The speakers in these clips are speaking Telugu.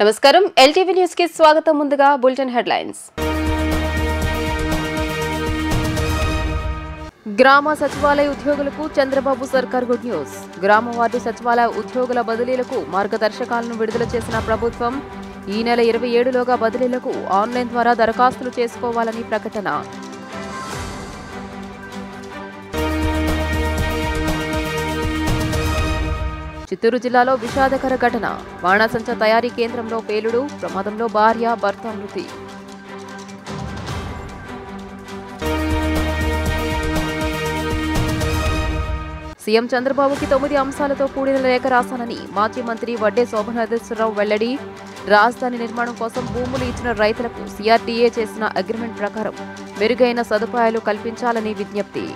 నమస్కారం ఎల్టీవీ న్యూస్ కి స్వాగతం ముందుగా బులెటిన్ హెడ్లైన్స్ గ్రామ సచివాలయ ఉద్యోగులకు చంద్రబాబు సర్కార్ గుడ్ న్యూస్ గ్రామ వార్డు సచివాలయ ఉద్యోగుల బదిలీలకు మార్గదర్శకాలను విడుదల చేసిన ప్రభుత్వం ఈ నెల 27లోగా బదిలీలకు ఆన్లైన్ ద్వారా దరఖాస్తులు చేసుకోవాలని ప్రకటన చిత్తూరు జిల్లాలో విషాదకర ఘటన బాణాసంచా తయారీ కేంద్రంలో పేలుడు ప్రమాదంలో భార్య భర్త మృతి సీఎం చంద్రబాబుకి 9 అంశాలతో కూడిన లేఖ రాశానని మాజీ మంత్రి వడ్డే శోభనాథేశ్వరరావు వెల్లడి రాజధాని నిర్మాణం కోసం భూములు ఇచ్చిన రైతులకు సీఆర్డీఏ చేసిన అగ్రిమెంట్ ప్రకారం మెరుగైన సదుపాయాలు కల్పించాలని విజ్ఞప్తి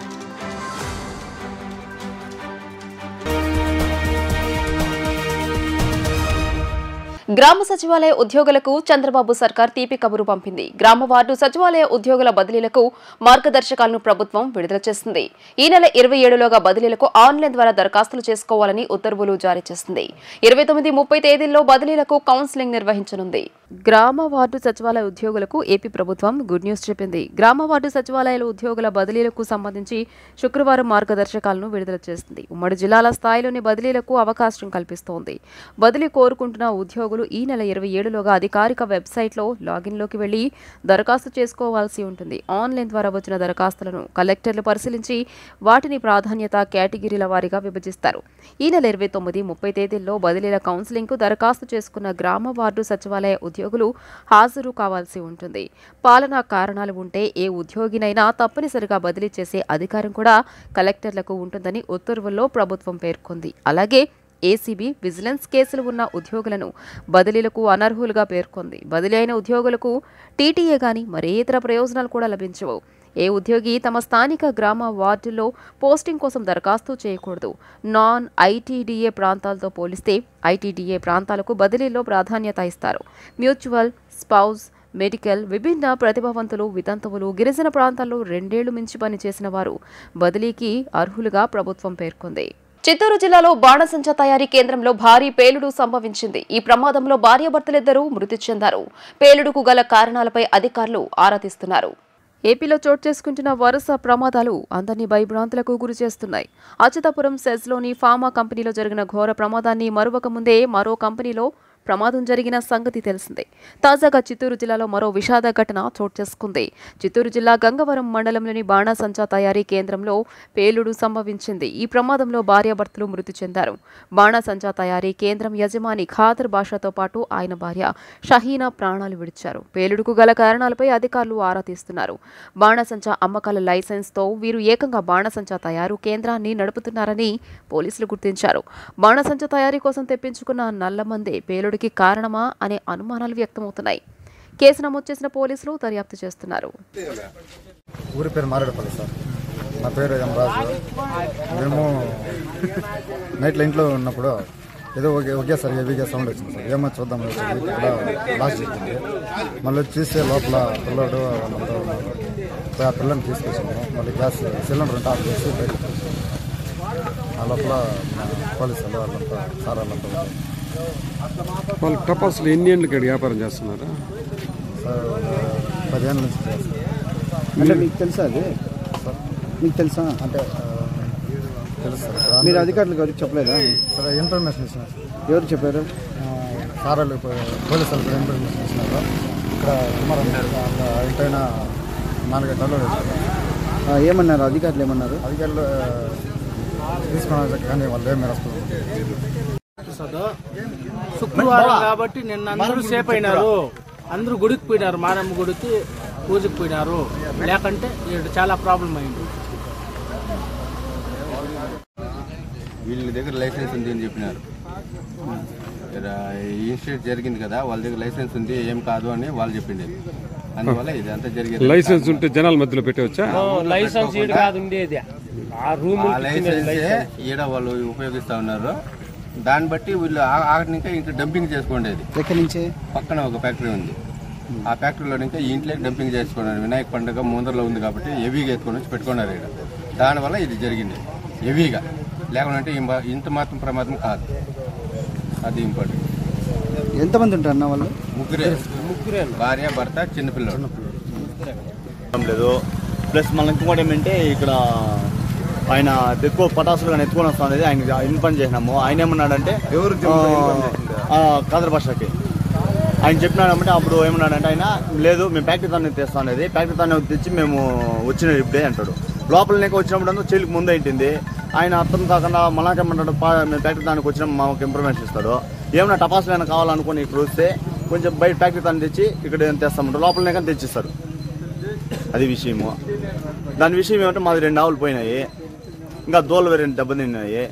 గ్రామ సచివాలయ ఉద్యోగులకు చంద్రబాబు సర్కార్ తీపి కబురు పంపింది. గ్రామ వార్డు సచివాలయ ఉద్యోగుల బదిలీలకు మార్గదర్శకాలను ప్రభుత్వం విడుదల చేసింది. ఈ నెల 27లోగా బదిలీలకు ఆన్లైన్ ద్వారా దరఖాస్తులు చేసుకోవాలని ఉత్తర్వులు జారీ చేసింది. 29, 30 తేదీల్లో బదిలీలకు కౌన్సిలింగ్ నిర్వహించనుంది. గ్రామ వార్డు సచివాలయ ఉద్యోగులకు ఏపీ ప్రభుత్వం గుడ్ న్యూస్ చెప్పింది. గ్రామ వార్డు సచివాలయాల ఉద్యోగుల బదిలీలకు సంబంధించి శుక్రవారం మార్గదర్శకాలను విడుదల చేసింది. ఉమ్మడి జిల్లాల స్థాయిలోని బదిలీలకు అవకాశం కల్పిస్తోంది. బదిలీ కోరుకుంటున్న ఉద్యోగులు ఈ నెల 27లోగా అధికారిక వెబ్సైట్లో లాగిన్లోకి వెళ్లి దరఖాస్తు చేసుకోవాల్సి ఉంటుంది. ఆన్లైన్ ద్వారా వచ్చిన దరఖాస్తులను కలెక్టర్లు పరిశీలించి వాటిని ప్రాధాన్యత కేటగిరీల వారీగా విభజిస్తారు. ఈ నెల 29, 30 తేదీల్లో బదిలీల కౌన్సిలింగ్కు దరఖాస్తు చేసుకున్న గ్రామ వార్డు సచివాలయ ఉద్యోగులు హాజరు కావాల్సి ఉంటుంది. పాలనా కారణాలు ఉంటే ఏ ఉద్యోగినైనా తప్పనిసరిగా బదిలీ చేసే అధికారం కూడా కలెక్టర్లకు ఉంటుందని ఉత్తర్వుల్లో ప్రభుత్వం పేర్కొంది. అలాగే ఏసీబీ, విజిలెన్స్ కేసులు ఉన్న ఉద్యోగులను బదిలీలకు అనర్హులుగా పేర్కొంది. బదిలీ అయిన ఉద్యోగులకు టీటీఏ గాని మరే ఇతర ప్రయోజనాలు కూడా లభించవు. ఏ ఉద్యోగి తమ స్థానిక గ్రామ వార్డుల్లో పోస్టింగ్ కోసం దరఖాస్తు చేయకూడదు. నాన్ ఐటీడీఏ ప్రాంతాలతో పోలిస్తే ఐటీడీఏ ప్రాంతాలకు బదిలీలో ప్రాధాన్యత ఇస్తారు. మ్యూచువల్, స్పౌస్, మెడికల్, విభిన్న ప్రతిభావంతులు, వితంతువులు, గిరిజన ప్రాంతాల్లో 2 ఏళ్లు మించి పనిచేసిన వారు బదిలీకి అర్హులుగా ప్రభుత్వం పేర్కొంది. చిత్తూరు జిల్లాలో బాణసంచా తయారీ కేంద్రంలో భారీ పేలుడు సంభవించింది. ఈ ప్రమాదంలో భార్యాభర్తలిద్దరూ మృతి చెందారు. పేలుడుకు గల కారణాలపై అధికారులు ఆరా తీస్తున్నారు. ఏపీలో చోటు చేసుకుంటున్న వరుస ప్రమాదాలు అందరినీ భయభ్రాంతులకు గురిచేస్తున్నాయి. అచ్యుతాపురం సెజ్లోని ఫార్మా కంపెనీలో జరిగిన ఘోర ప్రమాదాన్ని మరొక ముందే మరో కంపెనీలో ప్రమాదం జరిగిన సంగతి తెలిసిందే. తాజాగా చిత్తూరు జిల్లాలో మరో విషాద ఘటన చోటు చేసుకుంది. చిత్తూరు జిల్లా గంగవరం మండలంలోని బాణాసంచా తయారీ కేంద్రంలో పేలుడు సంభవించింది. ఈ ప్రమాదంలో భార్యాభర్తలు మృతి చెందారు. బాణాసంచా తయారీ కేంద్రం యజమాని ఖాదర్ బాషాతో పాటు ఆయన భార్య షహీనా ప్రాణాలు విడిచారు. పేలుడుకు గల కారణాలపై అధికారులు ఆరా తీస్తున్నారు. బాణాసంచా అమ్మకాల లైసెన్స్తో వీరు ఏకంగా బాణాసంచా తయారు కేంద్రాన్ని నడుపుతున్నారని పోలీసులు గుర్తించారు. బాణాసంచా తయారీ కోసం తెప్పించుకున్న నల్లమందే పేలుడు కారణమా అనే అనుమానాలు వ్యక్తమవుతున్నాయి. కేసు నమోదు చేసిన పోలీసులు దర్యాప్తు చేస్తున్నారు. ఊరి పేరు మారేడుపల్లి సార్. నా పేరు ఎం రాజు. మేము నైట్లో ఇంట్లో ఉన్నప్పుడు ఏదో ఒకేసారి హెవీగా సౌండ్ వచ్చింది సార్. ఏమో చూద్దాం లాస్ట్ జరిగింది. మళ్ళీ చూస్తే లోపల పిల్లడు ఆ పిల్లని తీసుకొచ్చాము. మళ్ళీ గ్యాస్ సిలిండర్ ఉంటే ఆఫ్ చేసి బయటకు ఆ లోపల పోలీసులు వాళ్ళంతా సార్ వాళ్ళంతా వాళ్ళు టపాసులు ఎన్ని ఏళ్ళకి వ్యాపారం చేస్తున్నారా సార్? 10 ఏళ్ళ నుంచి చేస్తారు. అంటే మీకు తెలుసా అది? మీకు తెలుసా అంటే తెలుసు సార్. మీరు అధికారులకు ఎవరికి చెప్పలేదా? సార్ ఇన్ఫర్మేషన్ ఇచ్చినారు సార్. ఎవరు చెప్పారు? సార్ వాళ్ళు పోలీసు వాళ్ళకి ఇన్ఫర్మేషన్ ఇచ్చినారు. ఇక్కడ కుమారం అయిపోయిన 4-5 గంటలు వచ్చారు. ఏమన్నారు అధికారులు? ఏమన్నారు అధికారులు? తీసుకున్నారు కానీ వాళ్ళు ఏమి వస్తుంది. శుక్రవారం కాబట్టి నిన్న అందరూ సేఫ్ అయినారు. అందరూ గుడికి పోయినారు, మారమ్మ గుడికి పూజకి పోయినారు. లేకంటే చాలా ప్రాబ్లం అయింది. వీళ్ళ దగ్గర లైసెన్స్ ఉంది అని చెప్పినారు. ఇన్సిడెంట్ జరిగింది కదా, వాళ్ళ దగ్గర లైసెన్స్ ఉంది, ఏం కాదు అని వాళ్ళు చెప్పింది. అందువల్ల ఇది అంతా జరిగింది. లైసెన్స్ ఉంటే జనాల మధ్యలో పెట్టవచ్చా? లైసెన్స్ ఉండేది ఆ లైసెన్సే ఈడ వాళ్ళు ఉపయోగిస్తా ఉన్నారు. దాన్ని బట్టి వీళ్ళు ఇంకా ఇంట్లో డంపింగ్ చేసుకోండేది. ఎక్కడి నుంచి? పక్కన ఒక ఫ్యాక్టరీ ఉంది. ఆ ఫ్యాక్టరీలో ఇంకా ఇంట్లోకి డంపింగ్ చేసుకున్నారు. వినాయక పండుగ ముందరలో ఉంది కాబట్టి హెవీగా ఎత్తుకొని వచ్చి పెట్టుకున్నారు ఇక్కడ. దానివల్ల ఇది జరిగింది హెవీగా. లేకుంటే ఇంత మాత్రం ప్రమాదం కాదు. అది ఇంపార్టెంట్. ఎంతమంది ఉంటారు అన్న వాళ్ళు? ముగ్గురే భార్య భర్త చిన్నపిల్లలు. లేదు. ప్లస్ మళ్ళీ ఇంకోటి ఏమంటే ఇక్కడ ఆయన ఎక్కువ పటాసులు కానీ ఎత్తుకొని వస్తుంది. ఆయన ఇన్ఫార్మ్ చేసినాము. ఆయన ఏమన్నాడంటే కాదర్ భాషకి ఆయన చెప్పినాడంటే అప్పుడు ఏమన్నాడంటే ఆయన లేదు మేము ఫ్యాక్టరీ తానే తెస్తాం అనేది, ఫ్యాక్టరీ తానే తెచ్చి మేము వచ్చిన ఇప్పుడే అంటాడు. లోపలనే వచ్చినప్పుడు చెల్లికి ముందే ఏంటింది ఆయన అర్థం కాకుండా మళ్ళాకేమన్నాడు మేము ఫ్యాక్టరీ దానికి వచ్చినా మాకు ఇన్ఫర్మేషన్ ఇస్తాడు. ఏమన్నా టపాసులు అయినా కావాలనుకుని ఇక్కడ వస్తే కొంచెం బయట ఫ్యాక్టరీ తాను తెచ్చి ఇక్కడ తెస్తామంటారు, లోపలనే కానీ తెచ్చిస్తారు. అది విషయము. దాని విషయం ఏమంటే మాది 2 ఆవులు పోయినాయి, ఇంకా దోళ్ళు వేరే దెబ్బతిన్నాయి,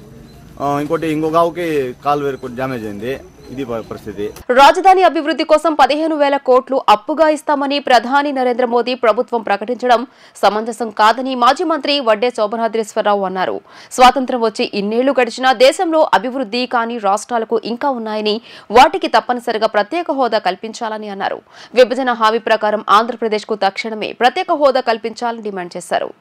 ఇంకొక ఆవుకి కాలు వేరే కొంచెం డ్యామేజ్ అయింది. ఇది పరిస్థితి. రాజధాని అభివృద్ధి కోసం 15,000 కోట్లు అప్పుగా ఇస్తామని ప్రధాని నరేంద్ర మోదీ ప్రభుత్వం ప్రకటించడం సమంజసం కాదని మాజీ మంత్రి వడ్డే శోభనాద్రీశ్వరరావు అన్నారు. స్వాతంత్ర్యం వచ్చి ఇన్నేళ్లు గడిచినా దేశంలో అభివృద్ధి కాని రాష్ట్రాలకు ఇంకా ఉన్నాయని, వాటికి తప్పనిసరిగా ప్రత్యేక హోదా కల్పించాలని అన్నారు. విభజన హామీ ప్రకారం ఆంధ్రప్రదేశ్కు తక్షణమే ప్రత్యేక హోదా కల్పించాలని డిమాండ్ చేశారు.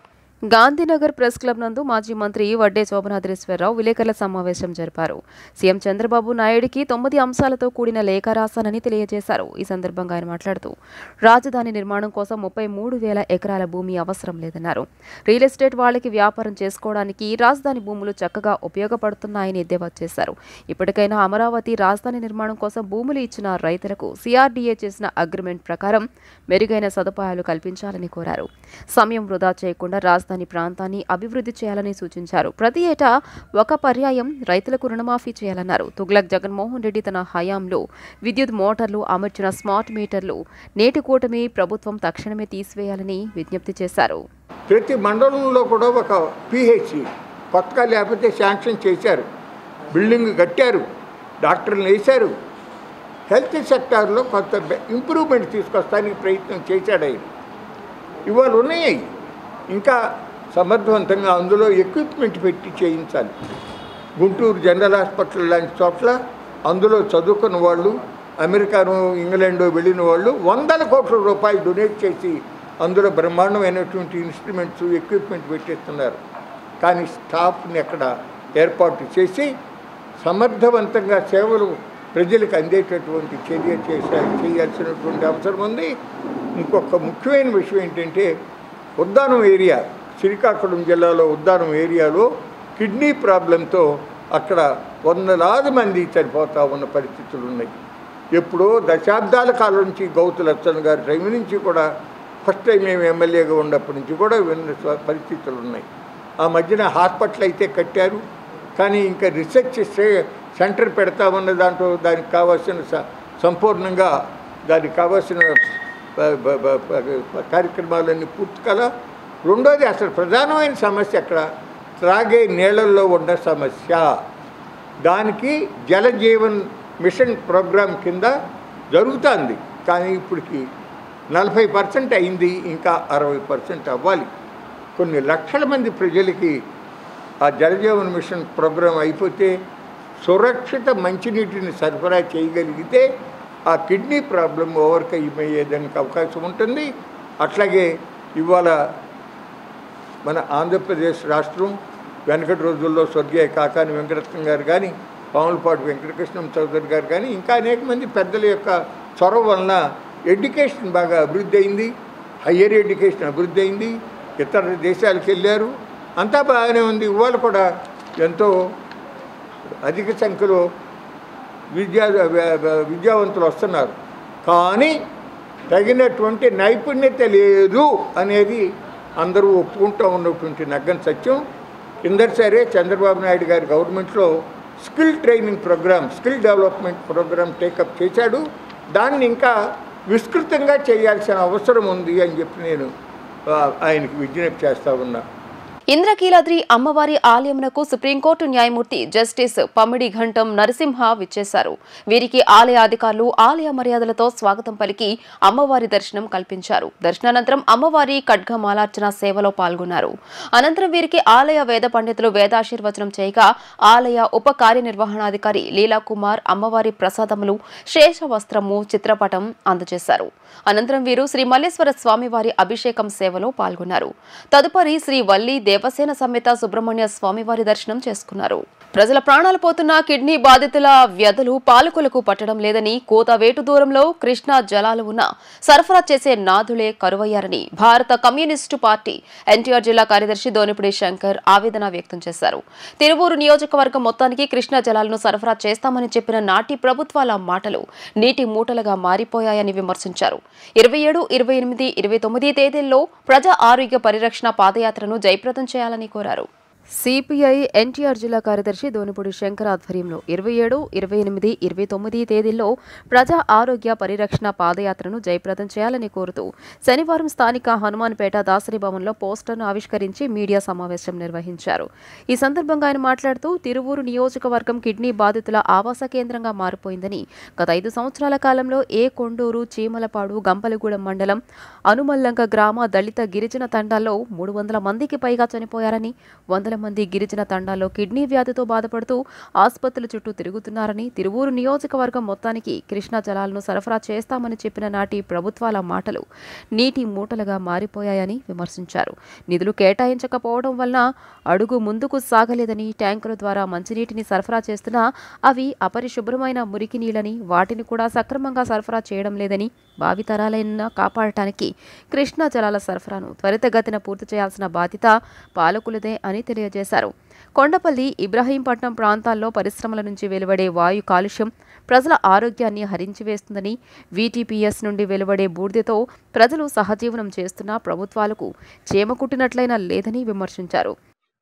గాంధీనగర్ ప్రెస్ క్లబ్ నందు మాజీ మంత్రి వడ్డే శోభనాద్రీశ్వరరావు విలేకరుల సమావేశం జరిపారు. సీఎం చంద్రబాబు నాయుడికి 9 అంశాలతో కూడిన లేఖ రాశానని తెలియజేశారు. ఈ సందర్భంగా ఆయన మాట్లాడుతూ రాజధాని నిర్మాణం కోసం 33,000 ఎకరాల భూమి అవసరం లేదన్నారు. రియల్ ఎస్టేట్ వాళ్ళకి వ్యాపారం చేసుకోవడానికి రాజధాని భూములు చక్కగా ఉపయోగపడుతున్నాయని ఎద్దేవా చేశారు. ఇప్పటికైనా అమరావతి రాజధాని నిర్మాణం కోసం భూములు ఇచ్చిన రైతులకు సిఆర్డీఏ చేసిన అగ్రిమెంట్ ప్రకారం మెరుగైన సదుపాయాలు కల్పించాలని కోరారు. సమయం వృధా చేయకుండా రాజధాని ప్రాంతాన్ని అభివృద్ధి చేయాలని సూచించారు. ప్రతి ఏటా ఒక పర్యాయం రైతులకు రుణమాఫీ చేయాలన్నారు. తుగ్లక్ జగన్మోహన్ రెడ్డి తన హయాంలో విద్యుత్ మోటార్లు అమర్చిన స్మార్ట్ మీటర్లు నేటి కూటమి ప్రభుత్వం తక్షణమే తీసివేయాలని విజ్ఞప్తి చేశారు. ప్రతి మండలంలో కూడా ఒక పిహెచ్సి కొత్తగా లేకపోతే శాంక్షన్ చేశారు, బిల్డింగ్ కట్టారు, డాక్టర్లు వేశారు. హెల్త్ సెక్టార్లో కొంత ఇంప్రూవ్మెంట్ తీసుకొస్తానికి ప్రయత్నం చేశాడు ఆయన. ఇవాళ ఉన్నాయి, ఇంకా సమర్థవంతంగా అందులో ఎక్విప్మెంట్ పెట్టి చేయించాలి. గుంటూరు జనరల్ హాస్పిటల్ లాంటి చోట్ల అందులో చదువుకున్న వాళ్ళు, అమెరికాను ఇంగ్లాండ్ వెళ్ళిన వాళ్ళు 100 కోట్ల రూపాయలు డొనేట్ చేసి అందులో బ్రహ్మాండమైనటువంటి ఇన్స్ట్రుమెంట్స్ ఎక్విప్మెంట్ పెట్టేస్తున్నారు. కానీ స్టాఫ్ని ఎక్కడ ఏర్పాటు చేసి సమర్థవంతంగా సేవలు ప్రజలకు అందేటటువంటి చర్య చేయాల్సినటువంటి అవసరం ఉంది. ఇంకొక ముఖ్యమైన విషయం ఏంటంటే ఉద్దానం ఏరియా, శ్రీకాకుళం జిల్లాలో ఉద్దానం ఏరియాలో కిడ్నీ ప్రాబ్లంతో అక్కడ 100,000 మంది చనిపోతూ ఉన్న పరిస్థితులు ఉన్నాయి. ఎప్పుడో దశాబ్దాల కాలం నుంచి గౌతు లచ్చన్ గారి టైం నుంచి కూడా ఫస్ట్ టైం మేము ఎమ్మెల్యేగా ఉన్నప్పటి నుంచి కూడా విన్న పరిస్థితులు ఉన్నాయి. ఆ మధ్యన హాస్పిటల్ అయితే కట్టారు, కానీ ఇంకా రీసెర్చ్ సెంటర్ పెడతామన్న దాంట్లో దానికి కావాల్సిన సంపూర్ణంగా దానికి కావాల్సిన కార్యక్రమాలన్నీ పూర్తి కల. రెండోది అసలు ప్రధానమైన సమస్య అక్కడ త్రాగే నీళ్ళల్లో ఉన్న సమస్య. దానికి జలజీవన్ మిషన్ ప్రోగ్రాం కింద జరుగుతుంది, కానీ ఇప్పటికి 40% అయింది, ఇంకా 60% అవ్వాలి. కొన్ని లక్షల మంది ప్రజలకి ఆ జలజీవన్ మిషన్ ప్రోగ్రాం అయిపోతే సురక్షిత మంచినీటిని సరఫరా చేయగలిగితే ఆ కిడ్నీ ప్రాబ్లం ఓవర్కమ్ అయ్యేదానికి అవకాశం ఉంటుంది. అట్లాగే ఇవాళ మన ఆంధ్రప్రదేశ్ రాష్ట్రం వెనకటి రోజుల్లో స్వర్గీయ కాకాని వెంకటరత్నం గారు కానీ, పాములపాటి వెంకటకృష్ణం చౌదరి గారు కానీ, ఇంకా అనేక మంది పెద్దల యొక్క చొరవ వలన ఎడ్యుకేషన్ బాగా అభివృద్ధి అయింది, హయ్యర్ ఎడ్యుకేషన్ అభివృద్ధి అయింది, ఇతర దేశాలకు వెళ్ళారు, అంతా బాగానే ఉంది. ఇవాళ కూడా ఎంతో అధిక సంఖ్యలో విద్యావంతులు వస్తున్నారు, కానీ తగినటువంటి నైపుణ్యత లేదు అనేది అందరూ ఒప్పుకుంటూ ఉన్నటువంటి నగ్గన సత్యం. కిందటిసారే చంద్రబాబు నాయుడు గారి గవర్నమెంట్లో skill training program, skill development program take up చేశాడు. దాన్ని ఇంకా విస్తృతంగా చేయాల్సిన అవసరం ఉంది అని చెప్పి నేను ఆయనకు విజ్ఞప్తి చేస్తూ ఉన్నా. ఇంద్రకీలాద్రి అమ్మవారి ఆలయమునకు సుప్రీంకోర్టు న్యాయమూర్తి జస్టిస్ పమిడి ఘంటం నరసింహ విచ్చేశారు. వీరికి ఆలయ అధికారులు ఆలయ మర్యాదలతో స్వాగతం పలికి అమ్మవారి దర్శనం కల్పించారు. దర్శనానంతరం అమ్మవారి ఖడ్గమాలార్చన సేవలో పాల్గొన్నారు. అనంతరం వీరికి ఆలయ వేద పండితులు వేదాశీర్వచనం చేయగా ఆలయ ఉప కార్యనిర్వహణాధికారి లీలాకుమార్ అమ్మవారి ప్రసాదములు, శేష వస్త్రము, చిత్రపటం అందజేశారు. అనంతరం వీరు శ్రీ మల్లేశ్వర స్వామివారి అభిషేకం సేవలో పాల్గొన్నారు. తదుపరి శ్రీ వల్లి దేవసేన సమేత సుబ్రహ్మణ్య స్వామివారి దర్శనం చేసుకున్నారు. ప్రజల ప్రాణాలు పోతున్న కిడ్నీ బాధితుల వ్యధలు పాలకులకు పట్టడం లేదని, కోతవేటు దూరంలో కృష్ణా జలాలు ఉన్న సరఫరా చేసే నాథులే కరువయ్యారని భారత కమ్యూనిస్టు పార్టీ ఎన్టీఆర్ జిల్లా కార్యదర్శి దోనిపుడి శంకర్ ఆవేదన వ్యక్తం చేశారు. తిరువూరు నియోజకవర్గం మొత్తానికి కృష్ణా జలాలను సరఫరా చేస్తామని చెప్పిన నాటి ప్రభుత్వాల మాటలు నీటి మూటలుగా మారిపోయాయని విమర్శించారు. 27, 28, 29 తేదీల్లో ప్రజా ఆరోగ్య పరిరక్షణ పాదయాత్రను జయప్రదం చేయాలని కోరారు. సిపిఐ ఎన్టీఆర్ జిల్లా కార్యదర్శి దోనిపుడి శంకర్ ఆధ్వర్యంలో 27, 28, 29 తేదీల్లో ప్రజా ఆరోగ్య పరిరక్షణ పాదయాత్రను జయప్రదం చేయాలని కోరుతూ శనివారం స్థానిక హనుమాన్పేట దాసరి భవన్లో పోస్టర్ను ఆవిష్కరించి మీడియా సమావేశం నిర్వహించారు. ఈ సందర్భంగా ఆయన మాట్లాడుతూ తిరువూరు నియోజకవర్గం కిడ్నీ బాధితుల ఆవాస కేంద్రంగా మారిపోయిందని, గత 5 సంవత్సరాల కాలంలో కొండూరు, చీమలపాడు, గంపలగూడెం మండలం, అనుమల్లంక గ్రామ దళిత గిరిజన తండాల్లో 300 మందికి పైగా చనిపోయారని, 100 మంది గిరిజన తండాల్లో కిడ్నీ వ్యాధితో బాధపడుతూ ఆసుపత్రుల చుట్టూ తిరుగుతున్నారని, తిరువూరు నియోజకవర్గం మొత్తానికి కృష్ణా జలాలను సరఫరా చేస్తామని చెప్పిన నాటి ప్రభుత్వాల మాటలు నీటి మూటలుగా మారిపోయాయని విమర్శించారు. నిధులు కేటాయించకపోవడం వలన అడుగు ముందుకు సాగలేదని, ట్యాంకుల ద్వారా మంచినీటిని సరఫరా చేస్తున్నా అవి అపరిశుభ్రమైన మురికి నీళ్లని, వాటిని కూడా సక్రమంగా సరఫరా చేయడం లేదని, భావితరాలైనా కాపాడటానికి కృష్ణా జలాల సరఫరాను త్వరితగతిన పూర్తి చేయాల్సిన బాధ్యత పాలకులదే అని తెలియజేశారు. కొండపల్లి, ఇబ్రహీంపట్నం ప్రాంతాల్లో పరిశ్రమల నుంచి వెలువడే వాయు కాలుష్యం ప్రజల ఆరోగ్యాన్ని హరించివేస్తుందని, వీటీపీఎస్ నుండి వెలువడే బూడిదతో ప్రజలు సహజీవనం చేస్తున్న ప్రభుత్వాలకు చేమకుట్టినట్లయినా లేదని విమర్శించారు.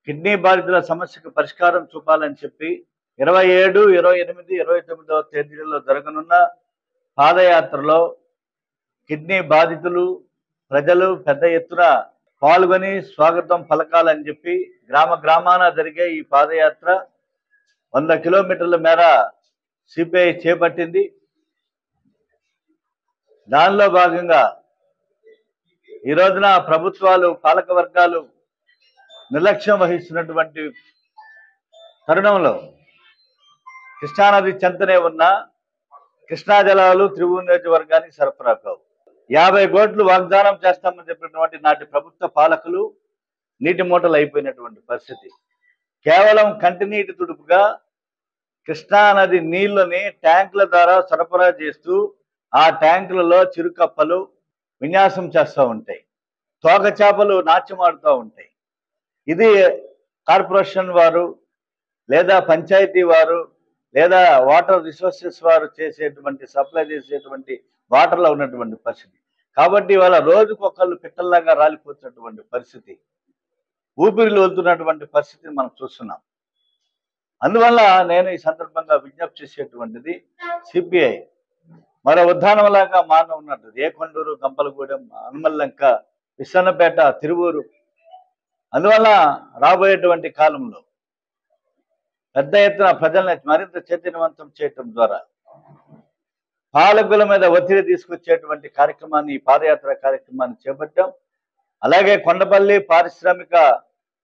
కిడ్నీ బాధితుల సమస్యకు పరిష్కారం చూపాలని చెప్పి 27, 28, 29 తేదీలలో జరగనున్న పాదయాత్రలో కిడ్నీ బాధితులు ప్రజలు పెద్ద ఎత్తున పాల్గొని స్వాగతం పలకాలని చెప్పి గ్రామాన జరిగే ఈ పాదయాత్ర 100 కిలోమీటర్ల మేర సిపిఐ చేపట్టింది. దానిలో భాగంగా ఈ రోజున ప్రభుత్వాలు, పాలక వర్గాలు నిర్లక్ష్యం వహిస్తున్నటువంటి తరుణంలో కృష్ణానది చెంతనే ఉన్న కృష్ణా జలాలు తిరువూరు నియోజకవర్గానికి సరఫరా కావు. 50 కోట్లు వాగ్దానం చేస్తామని చెప్పినటువంటి నాటి ప్రభుత్వ పాలకులు నీటి మూటలు అయిపోయినటువంటి పరిస్థితి. కేవలం కంటినీటి తుడుపుగా కృష్ణా నది నీళ్లని ట్యాంకుల ద్వారా సరఫరా చేస్తూ ఆ ట్యాంకులలో చిరుకప్పలు విన్యాసం చేస్తూ ఉంటాయి, తోక చేపలు నాట్యమాడుతూ ఉంటాయి. ఇది కార్పొరేషన్ వారు లేదా పంచాయతీ వారు లేదా వాటర్ రిసోర్సెస్ వారు చేసేటువంటి సప్లై చేసేటువంటి వాటర్లో ఉన్నటువంటి పరిస్థితి. కాబట్టి వాళ్ళ రోజుకొకళ్ళు పిట్టల్లాగా రాలిపోతున్నటువంటి పరిస్థితి, ఊపిరిలు వదులుతున్నటువంటి పరిస్థితిని మనం చూస్తున్నాం. అందువల్ల నేను ఈ సందర్భంగా విజ్ఞప్తి చేసేటువంటిది, సిపిఐ మరో ఉద్దానంలాగా మారిన ఉన్నట్టు కొండూరు, గంపలగూడెం, అనుమల్లంక, విసన్నపేట, తిరువూరు. అందువల్ల రాబోయేటువంటి కాలంలో పెద్ద ఎత్తున ప్రజల్ని మరింత చైతన్యవంతం చేయటం ద్వారా పాలకుల మీద ఒత్తిడి తీసుకొచ్చేటువంటి కార్యక్రమాన్ని, ఈ పాదయాత్ర కార్యక్రమాన్ని చేపట్టాం. అలాగే కొండపల్లి పారిశ్రామిక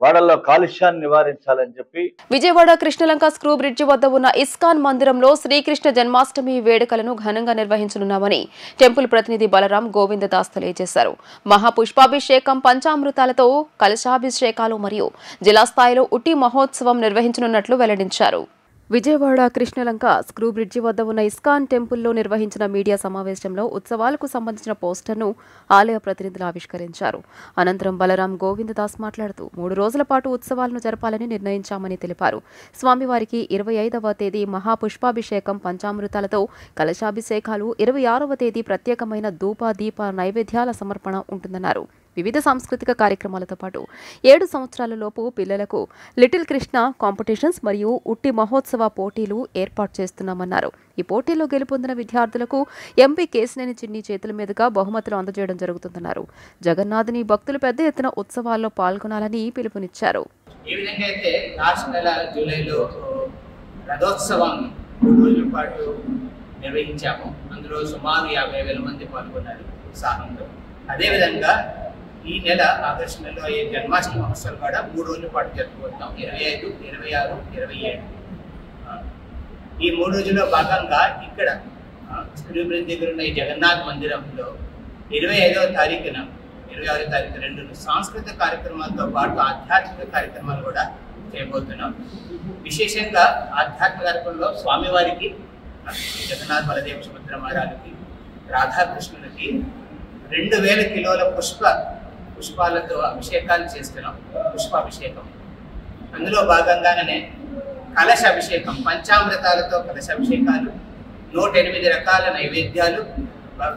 వాడల్లో కాలుష్యాన్ని నివారించాలని చెప్పి విజయవాడ కృష్ణలంక స్క్రూ బ్రిడ్జి వద్ద ఉన్న ఇస్కాన్ మందిరంలో శ్రీకృష్ణ జన్మాష్టమి వేడుకలను ఘనంగా నిర్వహించనున్నామని టెంపుల్ ప్రతినిధి బలరాం గోవిందదాస్ తెలియజేశారు. మహాపుష్పాభిషేకం, పంచామృతాలతో కలశాభిషేకాలు మరియు జిల్లా స్థాయిలో ఉట్టి మహోత్సవం నిర్వహించనున్నట్లు వెల్లడించారు. విజయవాడ కృష్ణలంక స్క్రూ బ్రిడ్జి వద్ద ఉన్న ఇస్కాన్ టెంపుల్లో నిర్వహించిన మీడియా సమావేశంలో ఉత్సవాలకు సంబంధించిన పోస్టర్ను ఆలయ ప్రతినిధులు ఆవిష్కరించారు. అనంతరం బలరాం గోవిందదాస్ మాట్లాడుతూ 3 రోజుల పాటు ఉత్సవాలను జరపాలని నిర్ణయించామని తెలిపారు. స్వామివారికి 25వ తేదీ మహాపుష్పాభిషేకం, పంచామృతాలతో కలశాభిషేకాలు, 26వ తేదీ ప్రత్యేకమైన ధూప దీప నైవేద్యాల సమర్పణ ఉంటుందన్నారు. వివిధ సాంస్కృతిక కార్యక్రమాలతో పాటు 7 సంవత్సరాలలోపు పిల్లలకు లిటిల్ కృష్ణ కాంపిటీషన్స్ మరియు ఉట్టి మహోత్సవ పోటీలు ఏర్పాటు చేస్తున్నామన్నారు. ఈ పోటీలో గెలుపొందిన విద్యార్థులకు ఎంపీ కేశినేని చిన్ని చేతుల మీదుగా బహుమతులు అందజేయడం జరుగుతుందన్నారు. జగన్నాథుని భక్తులు పెద్ద ఎత్తున ఉత్సవాల్లో పాల్గొనాలని పిలుపునిచ్చారు. ఈ విధంగా అయితే లాస్ట్ నెల జూలైలో రథోత్సవం 3 రోజుల పాటు నిర్వహించాము. అందులో సుమారు 50,000 మంది పాల్గొన్నారు ఉత్సాహంలో. అదేవిధంగా ఈ నెల ఆగస్టు నెలలో అయ్యే జన్మాష్టమి మహోత్సవం కూడా 3 రోజుల పాటు జరుపుకుంటాం. 25, 26, 27. ఈ 3 రోజుల్లో భాగంగా ఇక్కడ స్క్రూ బ్రిడ్జ్ దగ్గర ఉన్న ఈ జగన్నాథ్ మందిరంలో 25వ తారీఖున 26వ తారీఖు 2 సాంస్కృతిక కార్యక్రమాలతో పాటు ఆధ్యాత్మిక కార్యక్రమాలు కూడా చేయబోతున్నాం. విశేషంగా ఆధ్యాత్మిక కార్యక్రమంలో స్వామివారికి, జగన్నాథ బలదేవ సుభద్ర మహారాజుకి, రాధాకృష్ణులకి 2000 కిలోల పుష్పాలతో అభిషేకాలు చేస్తున్నాం. పుష్పాభిషేకం అందులో భాగంగానే కలశ అభిషేకం, పంచామృతాలతో కలశ అభిషేకాలు, 108 రకాల నైవేద్యాలు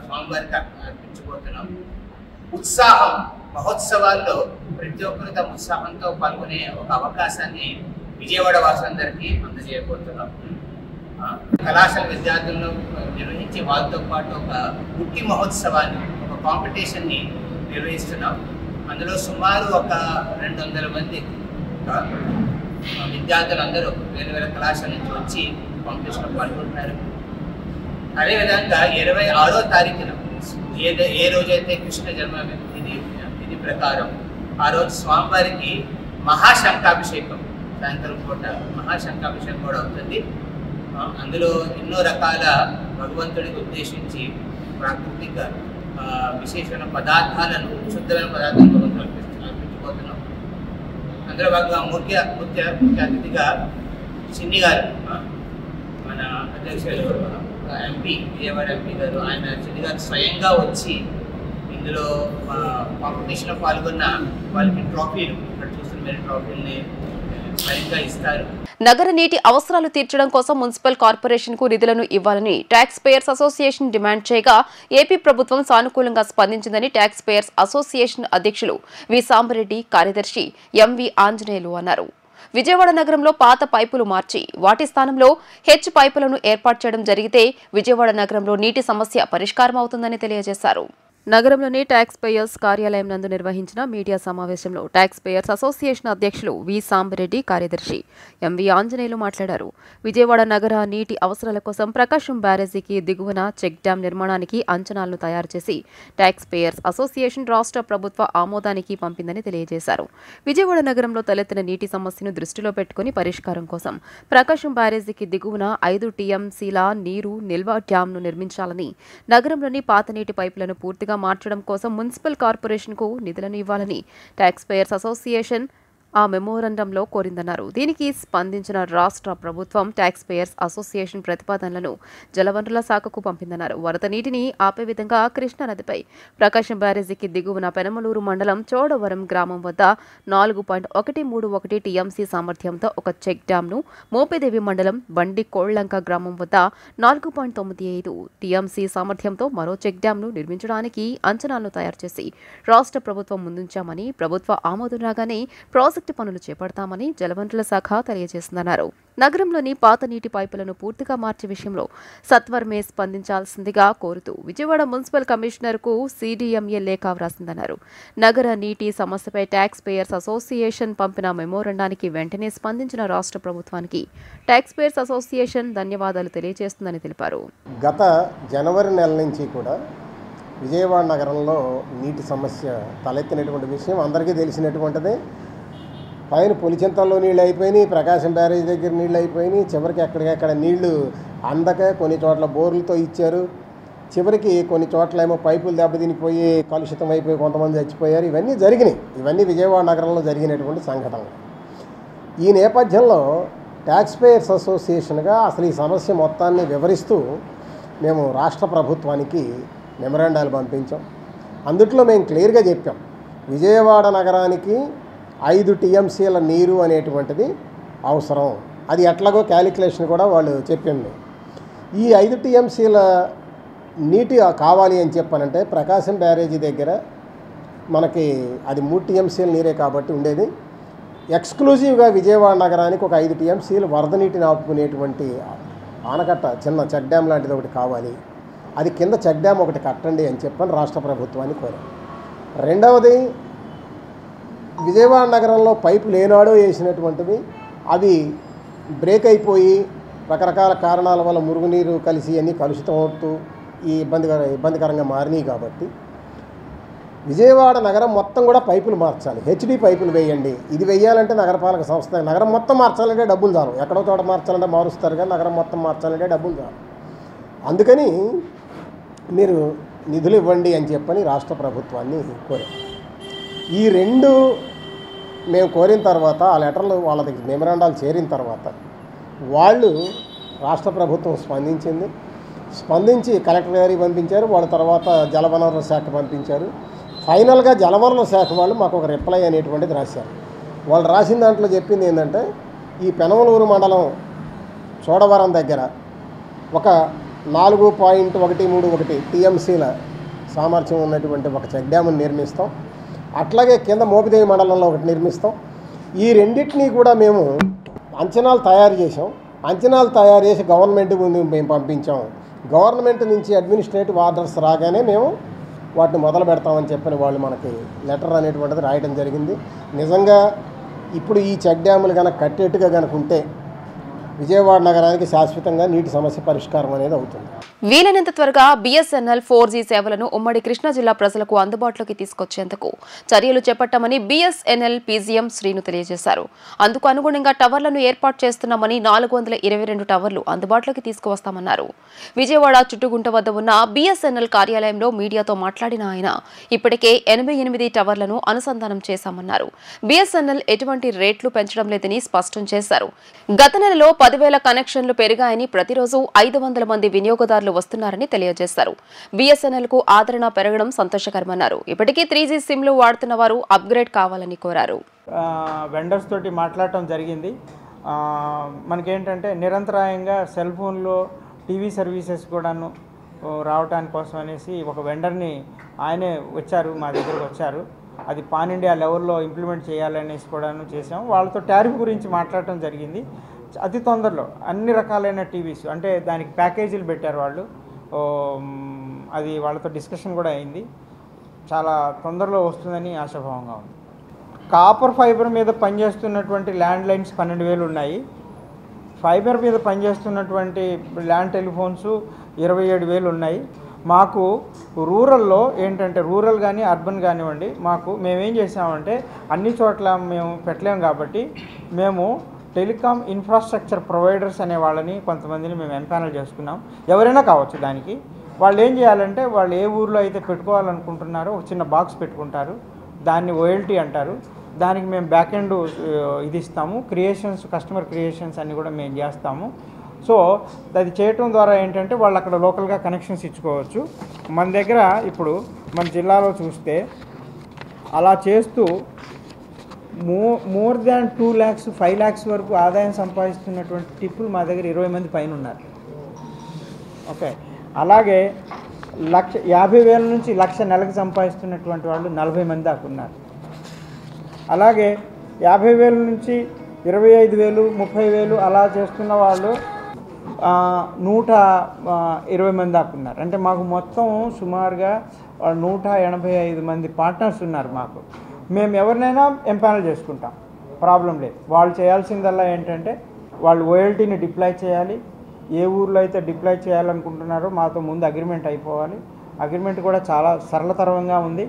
స్వామివారికి అర్పించబోతున్నాం. ఉత్సాహం మహోత్సవాల్లో ప్రతి ఒక్కరు తమ ఉత్సాహంతో పాల్గొనే ఒక అవకాశాన్ని విజయవాడ వాసులందరికీ అందజేయబోతున్నాం. కళాశాల విద్యార్థులను నిర్వహించి వాళ్ళతో పాటు ఒక పుట్టి మహోత్సవాన్ని, ఒక కాంపిటీషన్ని నిర్వహిస్తున్నాం. అందులో సుమారు ఒక 200 మంది విద్యార్థులందరూ వేరు వేరే కళాశాల నుంచి వచ్చి కాంపిటీషన్లో పాల్గొంటున్నారు. అదేవిధంగా 26వ తారీఖున ఏ రోజైతే కృష్ణ జన్మ తిథి ప్రకారం ఆ రోజు స్వామివారికి మహాశంఖాభిషేకం, సాయంత్రం పూట మహాశంఖాభిషేకం కూడా అవుతుంది. అందులో ఎన్నో రకాల భగవంతుడికి ఉద్దేశించి ప్రాకృతిక విశేషమైన పదార్థాలను, శుద్ధమైన పదార్థాలను భగవంతుడు అర్పించబోతున్నాం. అందులో భాగంగా ముఖ్య అతిథిగా చిన్ని గారు, మన అధ్యక్షులు ఎంపీ, విజయవాడ ఎంపీ గారు, ఆయన చిన్ని గారు స్వయంగా వచ్చి ఇందులో కాంపిటీషన్లో పాల్గొన్న వాళ్ళకి ట్రోఫీలు, ఇక్కడ చూస్తున్న మీరు ట్రోఫీలని స్వయంగా ఇస్తారు. నగర నీటి అవసరాలు తీర్చడం కోసం మున్సిపల్ కార్పొరేషన్ కు నిధులను ఇవ్వాలని ట్యాక్స్ పేయర్స్ అసోసియేషన్ డిమాండ్ చేయగా ఏపీ ప్రభుత్వం సానుకూలంగా స్పందించిందని ట్యాక్స్ పేయర్స్ అసోసియేషన్ అధ్యక్షులు వి సాంబరెడ్డి, కార్యదర్శి ఎంవి ఆంజనేయులు అన్నారు. విజయవాడ నగరంలో పాత పైపులు మార్చి వాటి స్థానంలో హెచ్ పైపులను ఏర్పాటు చేయడం జరిగితే విజయవాడ నగరంలో నీటి సమస్య పరిష్కారం అవుతుందని తెలియజేశారు. నగరంలోని ట్యాక్స్ పేయర్స్ కార్యాలయం నందు నిర్వహించిన మీడియా సమావేశంలో ట్యాక్స్ పేయర్స్ అసోసియేషన్ అధ్యక్షులు వి సాంబరెడ్డి, కార్యదర్శి ఎంవి ఆంజనేయులు మాట్లాడారు. విజయవాడ నగర నీటి అవసరాల కోసం ప్రకాశం బ్యారేజీకి దిగువన చెక్ డ్యాం నిర్మాణానికి అంచనాలను తయారు చేసి ట్యాక్స్ పేయర్స్ అసోసియేషన్ రాష్ట్ర ప్రభుత్వ ఆమోదానికి పంపిందని తెలియజేశారు. విజయవాడ నగరంలో తలెత్తిన నీటి సమస్యను దృష్టిలో పెట్టుకుని పరిష్కారం కోసం ప్రకాశం బ్యారేజీకి దిగువన 5 టీఎంసీల నీరు నిల్వ డ్యాంను నిర్మించాలని, నగరంలోని పాత నీటి పైపులను పూర్తిగా మార్చడం కోసం మున్సిపల్ కార్పొరేషన్ కు నిధులను ఇవ్వాలని ట్యాక్స్ పేయర్స్ అసోసియేషన్ ఆ మెమోరండంలో కోరిందన్నారు. దీనికి స్పందించిన రాష్ట్ర ప్రభుత్వం ట్యాక్స్ పేయర్స్ అసోసియేషన్ ప్రతిపాదనలను జలవనరుల శాఖకు పంపిందన్నారు. వరద నీటిని ఆపే విధంగా కృష్ణా నదిపై ప్రకాశం బ్యారేజీకి దిగువన పెనమలూరు మండలం చోడవరం గ్రామం వద్ద 4.131 టీఎంసీ సామర్థ్యంతో ఒక చెక్ డ్యాంను, మోపిదేవి మండలం బండి కోళ్లంక గ్రామం వద్ద 4.95 టీఎంసీ సామర్థ్యంతో మరో చెక్ డ్యాంను నిర్మించడానికి అంచనాలను తయారు చేసి రాష్ట్ర ప్రభుత్వం ముందుంచామని, ప్రభుత్వ ఆమోదం రాగానే ప్రాజెక్టు పనులు చేపడతామని జలవనరుల శాఖ తెలియజేసిందన్నారు. నగరంలోని పాత నీటి పైపులను పూర్తిగా మార్చే విషయంలో సత్వరమే స్పందించాల్సిందిగా కోరుతూ విజయవాడ మున్సిపల్ కమిషనర్ కు CDMA లేఖ వ్రాసిందన్నారు. నగర నీటి సమస్యపై ట్యాక్స్ పేయర్స్ అసోసియేషన్ పంపిన మెమోరండానికి వెంటనే స్పందించిన రాష్ట్ర ప్రభుత్వానికి ట్యాక్స్ పేయర్స్ అసోసియేషన్ ధన్యవాదాలు తెలియజేస్తుందని తెలిపారు. గత జనవరి నెల నుంచి కూడా విజయవాడ నగరంలో నీటి సమస్య తలెత్తినటువంటి విషయం అందరికీ తెలిసినటువంటిదే. పైన పులిచింతల్లో నీళ్ళు అయిపోయినాయి, ప్రకాశం బ్యారేజ్ దగ్గర నీళ్ళు అయిపోయినాయి, చివరికి ఎక్కడికక్కడ నీళ్లు అందక కొన్ని చోట్ల బోర్లతో ఇచ్చారు, చివరికి కొన్ని చోట్ల ఏమో పైపులు దెబ్బతినిపోయి కలుషితం అయిపోయి కొంతమంది చచ్చిపోయారు. ఇవన్నీ జరిగినాయి. ఇవన్నీ విజయవాడ నగరంలో జరిగినటువంటి సంఘటనలు. ఈ నేపథ్యంలో ట్యాక్స్ పేయర్స్ అసోసియేషన్గా అసలు ఈ సమస్య మొత్తాన్ని వివరిస్తూ మేము రాష్ట్ర ప్రభుత్వానికి మెమరాండాలు పంపించాం. అందుట్లో మేము క్లియర్గా చెప్పాం, విజయవాడ నగరానికి 5 టీఎంసీల నీరు అనేటువంటిది అవసరం. అది ఎట్లాగో క్యాలిక్యులేషన్ కూడా వాళ్ళు చెప్పింది. ఈ 5 టీఎంసీల నీటి కావాలి అని చెప్పానంటే ప్రకాశం బ్యారేజీ దగ్గర మనకి అది 3 టీఎంసీల నీరే కాబట్టి ఉండేది. ఎక్స్క్లూజివ్గా విజయవాడ నగరానికి ఒక 5 టీఎంసీలు వరద నీటిని ఆపుకునేటువంటి ఆనకట్ట, చిన్న చెక్ డ్యామ్ లాంటిది ఒకటి కావాలి. అది కింద చెక్ డ్యామ్ ఒకటి కట్టండి అని చెప్పని రాష్ట్ర ప్రభుత్వాన్ని కోరాం. రెండవది, విజయవాడ నగరంలో పైపులు ఏనాడో వేసినటువంటివి అవి బ్రేక్ అయిపోయి రకరకాల కారణాల వల్ల మురుగునీరు కలిసి అన్నీ కలుషితం అవుతూ ఈ ఇబ్బందికరంగా మారినాయి. కాబట్టి విజయవాడ నగరం మొత్తం కూడా పైపులు మార్చాలి, హెచ్డి పైపులు వేయండి. ఇది వేయాలంటే నగరపాలక సంస్థ, నగరం మొత్తం మార్చాలంటే డబ్బులు చాలు. ఎక్కడో చోట మార్చాలంటే మారుస్తారు కానీ నగరం మొత్తం మార్చాలంటే డబ్బులు చాలు. అందుకని మీరు నిధులు ఇవ్వండి అని చెప్పని రాష్ట్ర ప్రభుత్వాన్ని కోరాం. ఈ రెండు మేము కోరిన తర్వాత ఆ లెటర్లు వాళ్ళ దగ్గర మెమరాండాలు చేరిన తర్వాత వాళ్ళు రాష్ట్ర ప్రభుత్వం స్పందించి కలెక్టర్ గారికి పంపించారు. వాళ్ళ తర్వాత జలవనరుల శాఖ పంపించారు. ఫైనల్గా జలవనరుల శాఖ వాళ్ళు మాకు ఒక రిప్లై అనేటువంటిది రాశారు. వాళ్ళు రాసిన దాంట్లో చెప్పింది ఏంటంటే ఈ పెనమలూరు మండలం చోడవరం దగ్గర ఒక 4.131 టీఎంసీల సామర్థ్యం ఉన్నటువంటి ఒక చెక్ డ్యామ్ని నిర్మిస్తాం. అట్లాగే కింద మోపిదేవి మండలంలో ఒకటి నిర్మిస్తాం. ఈ రెండింటినీ కూడా మేము అంచనాలు తయారు చేసి గవర్నమెంట్ ముందు మేము పంపించాం. గవర్నమెంట్ నుంచి అడ్మినిస్ట్రేటివ్ ఆర్డర్స్ రాగానే మేము వాటిని మొదలు పెడతామని చెప్పని వాళ్ళు మనకి లెటర్ అనేటువంటిది రాయడం జరిగింది. నిజంగా ఇప్పుడు ఈ చెక్ డ్యాములు కనుక కట్టేట్టుగా కనుక ఉంటే విజయవాడ నగరానికి శాశ్వతంగా నీటి సమస్య పరిష్కారం అనేది అవుతుంది. వీలైనంత త్వరగా బిఎస్ఎన్ఎల్ 4G సేవలను ఉమ్మడి కృష్ణా జిల్లా ప్రజలకు అందుబాటులోకి తీసుకొచ్చేందుకు చర్యలు చేపట్టామని బిఎస్ఎన్ఎల్ పీజీఎం శ్రీను తెలియజేశారు. అందుకు అనుగుణంగా టవర్లను ఏర్పాటు చేస్తున్నామని 422 టవర్లు అందుబాటులోకి తీసుకువస్తామన్నారు. విజయవాడ చుట్టుగుంట వద్ద ఉన్న బిఎస్ఎన్ఎల్ కార్యాలయంలో మీడియాతో మాట్లాడిన ఆయన ఇప్పటికే 88 టవర్లను అనుసంధానం చేశామన్నారు. బిఎస్ఎన్ఎల్ ఎటువంటి రేట్లు పెంచడం లేదని స్పష్టం చేశారు. గత నెలలో 10,000 కనెక్షన్లు పెరిగాయని, ప్రతిరోజు 500 మంది వినియోగదారులు వస్తున్నారని తెలియజేశారు. బిఎస్ఎన్ఎల్ కు ఆదరణ పెరగడం సంతోషకరమన్నారు. ఇప్పటికీ 3G సిమ్లు వాడుతున్న వారు అప్గ్రేడ్ కావాలని కోరారు. వెండర్స్ తోటి మాట్లాడటం జరిగింది. మనకేంటంటే నిరంతరాయంగా సెల్ ఫోన్లో టీవీ సర్వీసెస్ కూడాను రావటానికి కోసం అనేసి ఒక వెండర్ని ఆయనే వచ్చారు, మా దగ్గరకు వచ్చారు. అది పాన్ ఇండియా లెవెల్లో ఇంప్లిమెంట్ చేయాలనేసి కూడాను చేసాం. వాళ్ళతో టారిఫ్ గురించి మాట్లాడటం జరిగింది. అతి తొందరలో అన్ని రకాలైన టీవీస్ అంటే దానికి ప్యాకేజీలు పెట్టారు వాళ్ళు. అది వాళ్ళతో డిస్కషన్ కూడా అయింది. చాలా తొందరలో వస్తుందని ఆశాభావంగా ఉంది. కాపర్ ఫైబర్ మీద పనిచేస్తున్నటువంటి ల్యాండ్ లైన్స్ 12,000 ఉన్నాయి. ఫైబర్ మీద పనిచేస్తున్నటువంటి ల్యాండ్ టెలిఫోన్స్ 27,000 ఉన్నాయి. మాకు రూరల్లో ఏంటంటే రూరల్ కానీ అర్బన్ కానివ్వండి, మేమేం చేసామంటే అన్ని చోట్ల మేము పెట్టలేము కాబట్టి మేము టెలికాం ఇన్ఫ్రాస్ట్రక్చర్ ప్రొవైడర్స్ అనే వాళ్ళని కొంతమందిని మేము ఎంపానల్ చేసుకున్నాం. ఎవరైనా కావచ్చు. దానికి వాళ్ళు ఏం చేయాలంటే వాళ్ళు ఏ ఊర్లో అయితే పెట్టుకోవాలనుకుంటున్నారో ఒక చిన్న బాక్స్ పెట్టుకుంటారు. దాన్ని OLT అంటారు. దానికి మేము బ్యాక్ ఎండ్ ఇది ఇస్తాము. కస్టమర్ క్రియేషన్స్ అన్నీ కూడా మేము చేస్తాము. సో అది చేయటం ద్వారా ఏంటంటే వాళ్ళు అక్కడ లోకల్గా కనెక్షన్స్ ఇచ్చుకోవచ్చు. మన దగ్గర ఇప్పుడు మన జిల్లాలో చూస్తే అలా చేస్తూ మోర్ దాన్ 2 lakhs 5 lakhs వరకు ఆదాయం సంపాదిస్తున్నటువంటి టిప్పులు మా దగ్గర 20 మంది పైన ఉన్నారు. ఓకే. అలాగే 50,000 నుంచి 1,00,000 నెలకు సంపాదిస్తున్నటువంటి వాళ్ళు 40 మంది దాకా ఉన్నారు. అలాగే 50,000 నుంచి 25,000 30,000 అలా చేస్తున్న వాళ్ళు 120 మంది దాకా ఉన్నారు. అంటే మాకు మొత్తం సుమారుగా 185 మంది పార్ట్నర్స్ ఉన్నారు. మేము ఎవరినైనా ఎంపానల్ చేసుకుంటాం, ప్రాబ్లం లేదు. వాళ్ళు చేయాల్సిందల్లా ఏంటంటే వాళ్ళు OLTని డిప్లాయ్ చేయాలి. ఏ ఊర్లో అయితే డిప్లాయ్ చేయాలనుకుంటున్నారో మాతో ముందు అగ్రిమెంట్ అయిపోవాలి. అగ్రిమెంట్ కూడా చాలా సరళతరంగా ఉంది.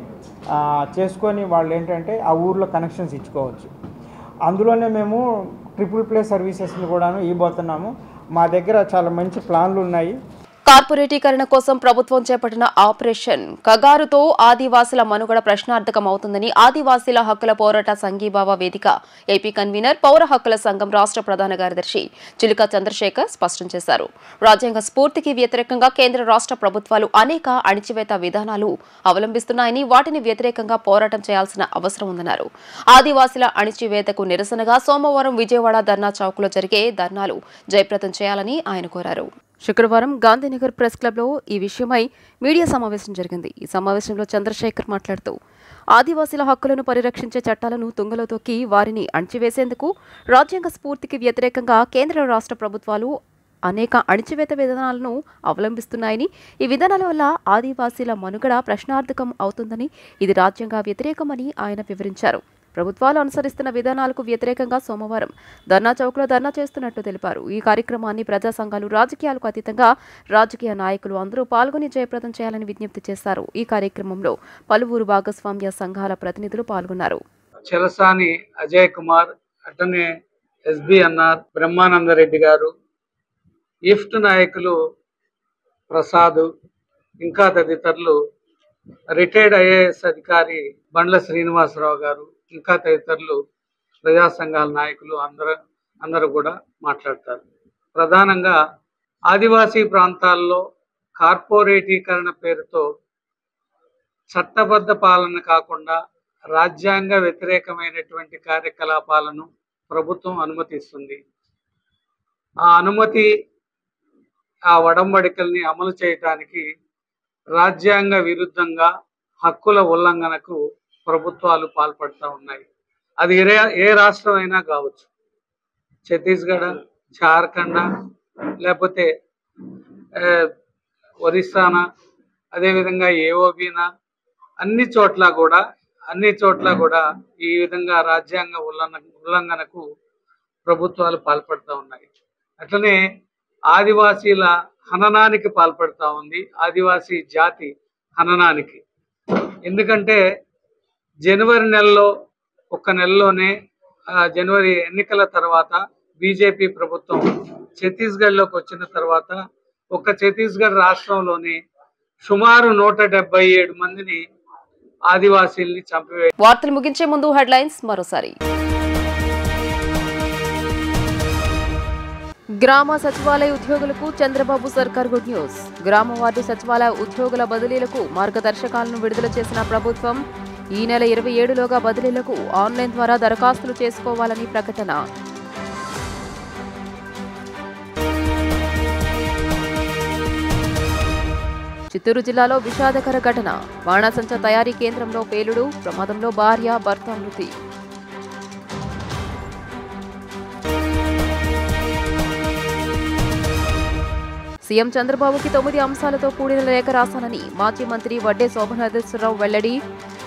చేసుకొని వాళ్ళు ఏంటంటే ఆ ఊర్లో కనెక్షన్స్ ఇచ్చుకోవచ్చు. అందులోనే మేము ట్రిపుల్ ప్లే సర్వీసెస్ని కూడాను ఇవ్వబోతున్నాము. మా దగ్గర చాలా మంచి ప్లాన్లు ఉన్నాయి. కార్పొరేటీకరణ కోసం ప్రభుత్వం చేపట్టిన ఆపరేషన్ కగారుతో ఆదివాసీల మనుగడ ప్రశ్నార్థకమవుతుందని ఆదివాసీల హక్కుల పోరాట సంఘీభావ వేదిక ఏపీ కన్వీనర్ పౌర హక్కుల సంఘం రాష్ట్ర ప్రధాన కార్యదర్శి చిలుక చంద్రశేఖర్ స్పష్టం చేశారు. రాజ్యాంగ స్ఫూర్తికి వ్యతిరేకంగా కేంద్ర రాష్ట్ర ప్రభుత్వాలు అనేక అణిచివేత విధానాలు అవలంబిస్తున్నాయని, వాటిని వ్యతిరేకంగా పోరాటం చేయాల్సిన అవసరం ఉందన్నారు. ఆదివాసీల అణిచివేతకు నిరసనగా సోమవారం విజయవాడ ధర్నా చౌక్లో జరిగే ధర్నాలు జయప్రదం చేయాలని ఆయన కోరారు. శుక్రవారం గాంధీనగర్ ప్రెస్ క్లబ్లో ఈ విషయమై మీడియా సమావేశం జరిగింది. ఈ సమావేశంలో చంద్రశేఖర్ మాట్లాడుతూ ఆదివాసీల హక్కులను పరిరక్షించే చట్టాలను తుంగలో తొక్కి వారిని అణచివేసేందుకు రాజ్యాంగ స్ఫూర్తికి వ్యతిరేకంగా కేంద్ర రాష్ట్ర ప్రభుత్వాలు అనేక అణచివేత విధానాలను అవలంబిస్తున్నాయని, ఈ విధానాల వల్ల ఆదివాసీల మనుగడ ప్రశ్నార్థకం అవుతుందని, ఇది రాజ్యాంగ వ్యతిరేకమని ఆయన వివరించారు. ప్రభుత్వాలు అనుసరిస్తున్న విధానాలకు వ్యతిరేకంగా సోమవారం ధర్నా చౌక్లో ధర్నా చేస్తున్నట్లు తెలిపారు. ఈ కార్యక్రమాన్ని ప్రజా సంఘాలు, రాజకీయాలకు అతీతంగా రాజకీయ నాయకులు అందరూ పాల్గొని జయప్రదం చేయాలని విజ్ఞప్తి చేశారు. ఈ కార్యక్రమంలో పలువురు భాగస్వామ్య సంఘాల ప్రతినిధులు పాల్గొన్నారు. చెలసాని అజయ్ కుమార్, అటనే SBNR బ్రహ్మానందరెడ్డి గారు, ఈఫ్ట్ నాయకులు ప్రసాద్, ఇంకా తదితరులు, రిటైర్డ్ ఐఏఎస్ అధికారి బండ్ల శ్రీనివాసరావు గారు, ఇంకా తదితరులు, ప్రజా సంఘాల నాయకులు అందరూ కూడా మాట్లాడతారు. ప్రధానంగా ఆదివాసీ ప్రాంతాల్లో కార్పొరేటీకరణ పేరుతో చట్టబద్ధ పాలన కాకుండా రాజ్యాంగ వ్యతిరేకమైనటువంటి కార్యకలాపాలను ప్రభుత్వం అనుమతిస్తుంది. ఆ అనుమతి, ఆ ఒడంబడికల్ని అమలు చేయడానికి రాజ్యాంగ విరుద్ధంగా హక్కుల ఉల్లంఘనకు ప్రభుత్వాలు పాల్పడుతూ ఉన్నాయి. అది ఏ రాష్ట్రం అయినా కావచ్చు, ఛత్తీస్గఢ్, జార్ఖండ్, లేకపోతే ఒరిస్సానా, అదేవిధంగా ఏఓబీనా, అన్ని చోట్ల కూడా ఈ విధంగా రాజ్యాంగ ఉల్లంఘనకు ప్రభుత్వాలు పాల్పడుతూ ఉన్నాయి. అట్లనే ఆదివాసీల హననానికి పాల్పడుతూ ఉంది, ఆదివాసీ జాతి హననానికి. ఎందుకంటే జనవరి నెలలో, ఒక్క నెలలోనే జనవరి ఎన్నికల తర్వాత బీజేపీ ప్రభుత్వం ఛత్తీస్గఢ్లోకి వచ్చిన తర్వాత ఒక్క ఛత్తీస్గఢ్ రాష్ట్రంలోని సుమారు 177 మందిని ఆదివాసీల్ని చంపివేశారు. వార్తలు ముగించే ముందు హెడ్లైన్స్ మరోసారి. గ్రామ సచివాలయ ఉద్యోగులకు చంద్రబాబు సర్కార్ గుడ్ న్యూస్. గ్రామ వార్డు సచివాలయ ఉద్యోగుల బదిలీలకు మార్గదర్శకాలను విడుదల చేసిన ప్రభుత్వం ఈ నెల 27లోగా బదిలీలకు ఆన్లైన్ ద్వారా దరఖాస్తులు చేసుకోవాలని ప్రకటన. చిత్తూరు జిల్లాలో విషాదకర ఘటన. బాణాసంచా తయారీ కేంద్రంలో పేలుడు, ప్రమాదంలో భార్య, భర్త మృతి. సీఎం చంద్రబాబుకి 9 అంశాలతో కూడిన లేఖ రాశానని మాజీ మంత్రి వడ్డే శోభనాథేశ్వరరావు వెల్లడి.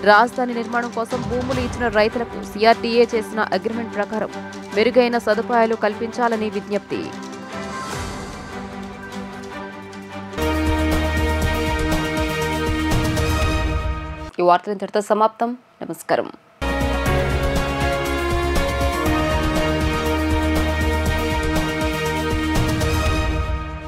రాజధాని నిర్మాణం కోసం భూములు ఇచ్చిన రైతులకు సిఆర్డీఏ చేసిన అగ్రిమెంట్ ప్రకారం మెరుగైన సదుపాయాలు కల్పించాలని విజ్ఞప్తి. ఈ వార్తలు ఇంతటితో సమాప్తం. నమస్కారం.